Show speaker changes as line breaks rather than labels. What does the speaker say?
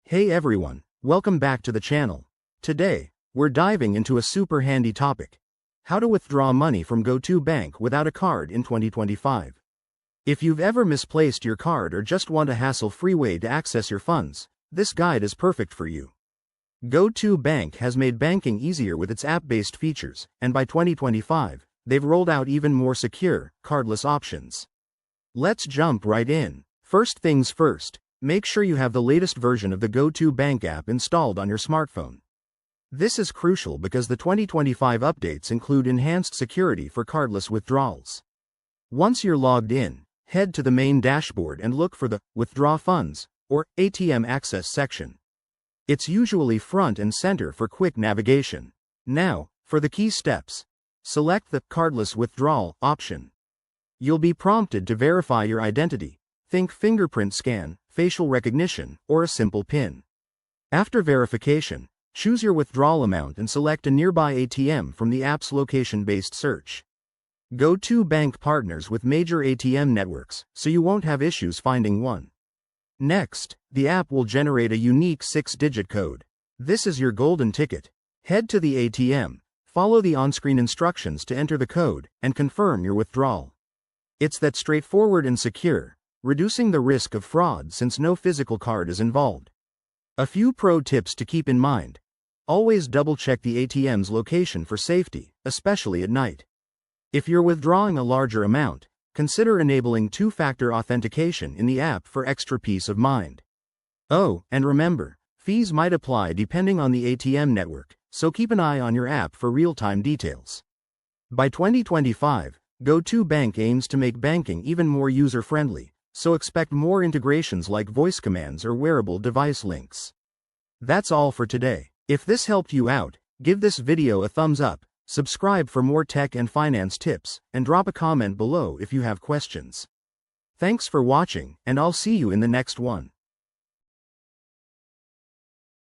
Hey everyone, welcome back to the channel. Today, we're diving into a super handy topic. How to withdraw money from Go2Bank without a card in 2025. If you've ever misplaced your card or just want a hassle-free way to access your funds, this guide is perfect for you. Go2Bank has made banking easier with its app-based features, and by 2025, they've rolled out even more secure, cardless options. Let's jump right in. First things first. Make sure you have the latest version of the Go2Bank app installed on your smartphone. This is crucial because the 2025 updates include enhanced security for cardless withdrawals. Once you're logged in, head to the main dashboard and look for the Withdraw Funds, or ATM Access section. It's usually front and center for quick navigation. Now, for the key steps. Select the Cardless Withdrawal option. You'll be prompted to verify your identity. Think fingerprint scan, facial recognition, or a simple PIN. After verification, choose your withdrawal amount and select a nearby ATM from the app's location-based search. Go2Bank partners with major ATM networks, so you won't have issues finding one. Next, the app will generate a unique 6-digit code. This is your golden ticket. Head to the ATM, follow the on-screen instructions to enter the code, and confirm your withdrawal. It's that straightforward and secure, reducing the risk of fraud since no physical card is involved. A few pro tips to keep in mind. Always double-check the ATM's location for safety, especially at night. If you're withdrawing a larger amount, consider enabling two-factor authentication in the app for extra peace of mind. Oh, and remember, fees might apply depending on the ATM network, so keep an eye on your app for real-time details. By 2025, Go2Bank aims to make banking even more user-friendly, so expect more integrations like voice commands or wearable device links. That's all for today. If this helped you out, give this video a thumbs up, subscribe for more tech and finance tips, and drop a comment below if you have questions. Thanks for watching, and I'll see you in the next one.